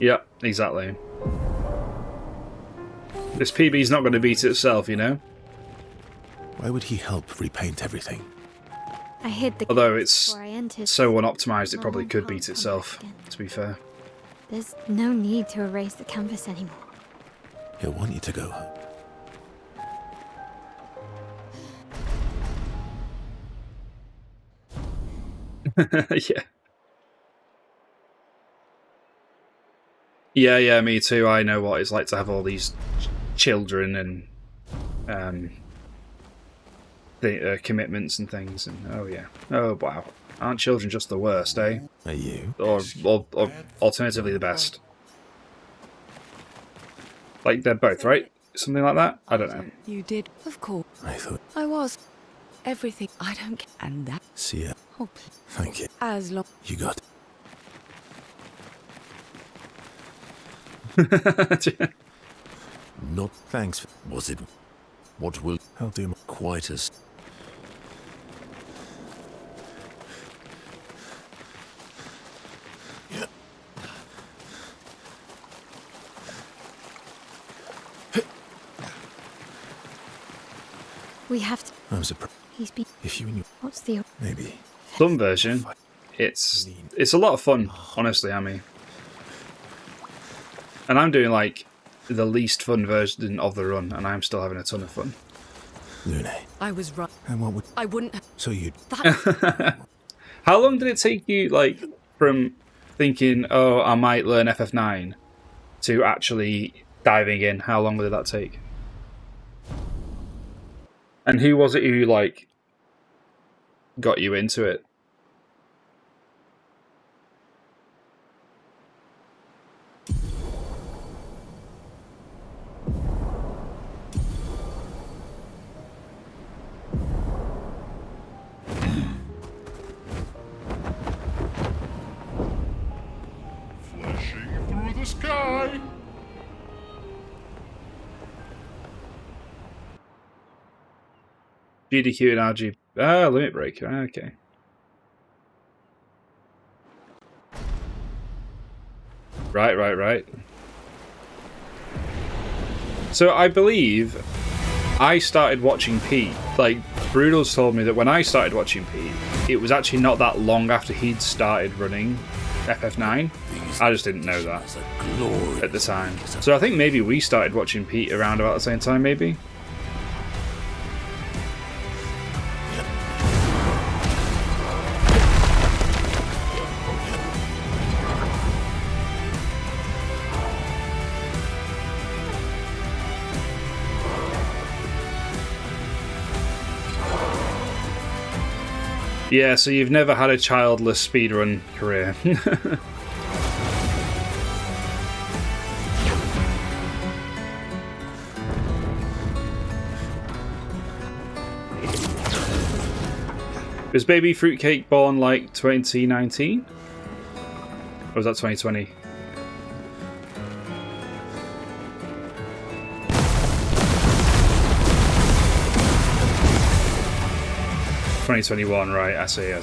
Yep, exactly. This PB's not going to beat itself, you know? Why would he help repaint everything? I hid the. Although it's before I entered. so unoptimized, it probably Mom could can't beat come itself, back again. to be fair. There's no need to erase the canvas anymore. He'll want you to go home. Yeah. Yeah, me too. I know what it's like to have all these children and commitments and things. And oh yeah, oh wow, aren't children just the worst, eh? Are you? Or alternatively the best. Like they're both right, something like that. I don't know. You did, of course. I thought. I was. Everything. I don't care. And that. See ya. Oh, please. Thank you. As long. You got. Not Thanks. was it? What will I'll do my. quite as We have to. I'm surprised. He's been. If you knew. What's the? Maybe. Some version, it's a lot of fun, honestly, Amy. And I'm doing like the least fun version of the run, and I'm still having a ton of fun. Lune. I was right. And what would... I wouldn't. So you'd... How long did it take you, like, from thinking, oh, I might learn FF9 to actually diving in? How long did that take? And who was it who, like, got you into it? Flashing through the sky. GDQ and RG. Ah, limit break. Okay. Right. So I believe I started watching Pete. Like, Brutal's told me that when I started watching Pete, it was actually not that long after he'd started running FF9. I just didn't know that at the time. So I think maybe we started watching Pete around about the same time, maybe? Yeah, so you've never had a childless speedrun career. Was Baby Fruitcake born like 2019? Or was that 2020? $2021, right? I see. The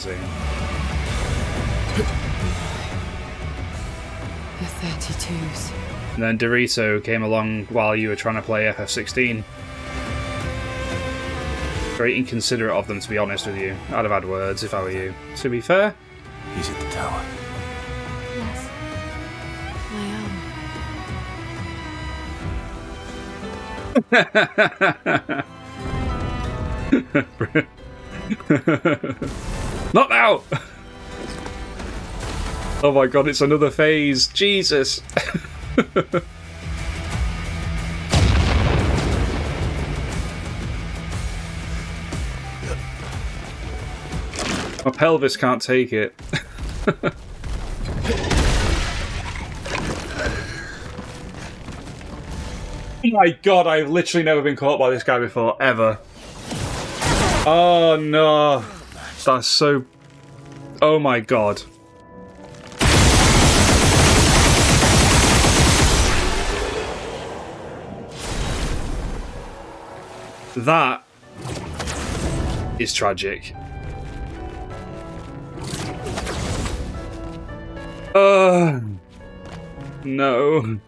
32s. And then Dorito came along while you were trying to play FF16. Very inconsiderate of them, to be honest with you. I'd have had words if I were you. To be fair. He's at the tower. Yes. I am. Not now! Oh my god, it's another phase. Jesus! My pelvis can't take it. Oh my god, I've literally never been caught by this guy before, ever. Oh no. That's so... Oh my god. That is tragic. No.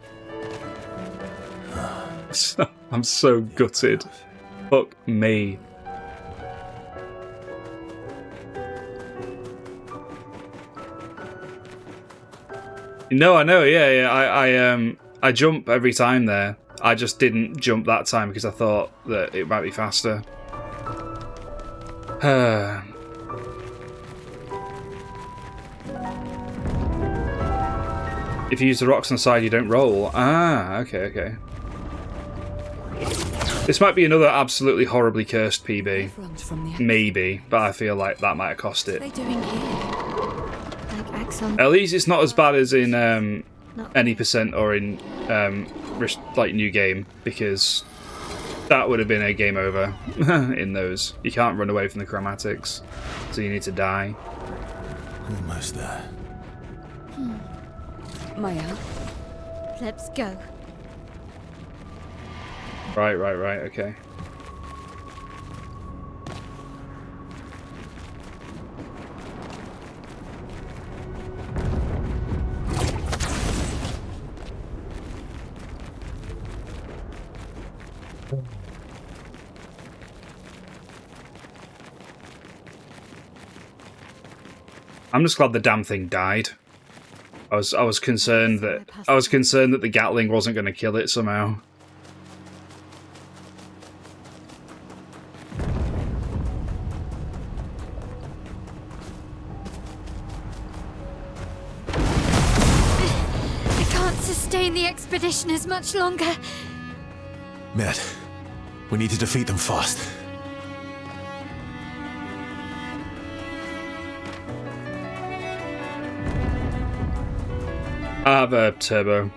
I'm so gutted. Fuck me. No, I know. Yeah. I jump every time there. I just didn't jump that time because I thought that it might be faster. If you use the rocks on the side, you don't roll. Ah, okay. This might be another absolutely horribly cursed PB. Maybe, but I feel like that might have cost it. What are they doing here? Like Axon. At least it's not as bad as in any percent or in like New Game, because that would have been a game over in those. You can't run away from the chromatics, so you need to die. Almost there. Maya? Let's go. Right, okay. I'm just glad the damn thing died. I was concerned that the Gatling wasn't going to kill it somehow. sustain the expedition as much longer. Matt, we need to defeat them fast. I have a turbo.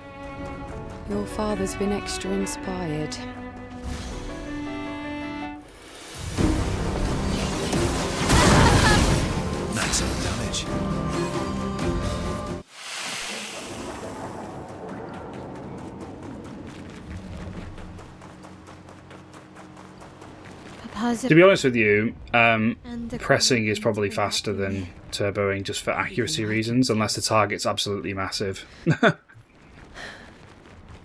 Your father's been extra inspired. Maximum damage. To be honest with you, pressing is probably faster than turboing just for accuracy reasons, unless the target's absolutely massive.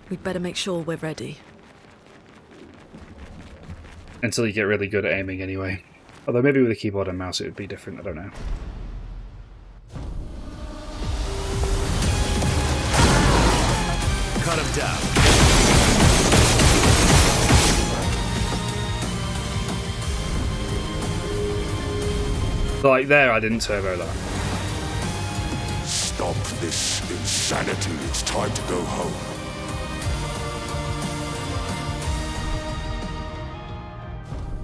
We'd better make sure we're ready. Until you get really good at aiming anyway. Although maybe with a keyboard and mouse it would be different, I don't know. Cut him down. Like there, I didn't turbo that. Stop this insanity. It's time to go home.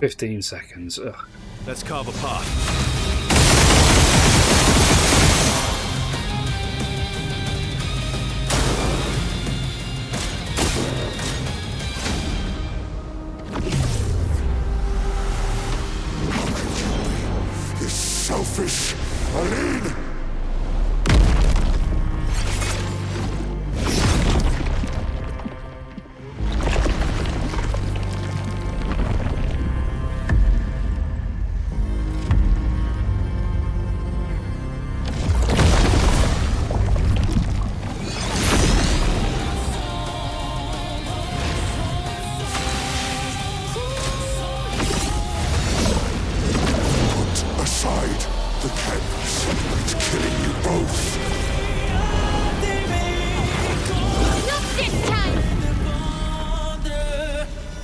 "15 seconds. Ugh. Let's carve a path. This selfish Aline!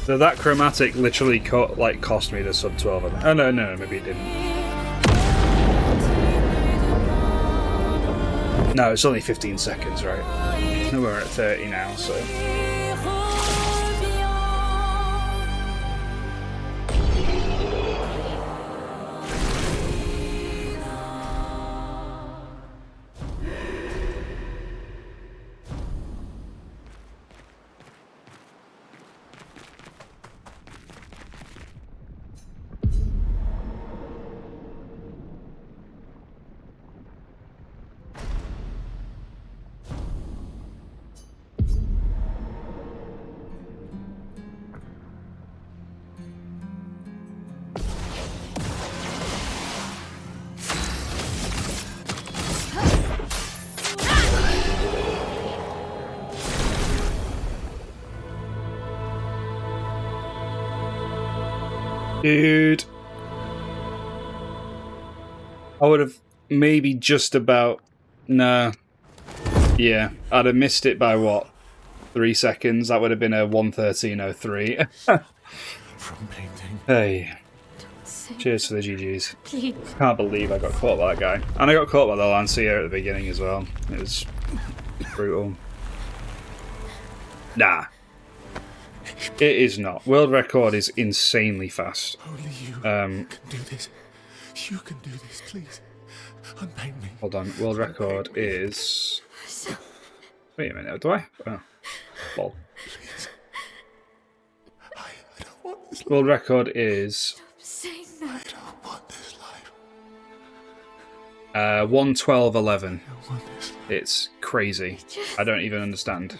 So that chromatic literally cost me the sub 12. I think. Oh no, maybe it didn't. No, it's only 15 seconds, right? We're at 30 now, so. Dude. I would have maybe just about... Nah. Yeah, I'd have missed it by what? 3 seconds? That would have been a 1:13.03. From painting. Hey. Cheers for the GGs. Please. Can't believe I got caught by that guy. And I got caught by the Lancia at the beginning as well. It was brutal. Nah. It is not. World record is insanely fast. Only you can do this. You can do this, please. Unpaint me. Hold on. World record is... Wait a minute. Do I? Oh. Lol. Please. I don't want this life. World record is... Saying that. I don't want this life. 1:12.11. I don't want this life. It's crazy. I don't even understand.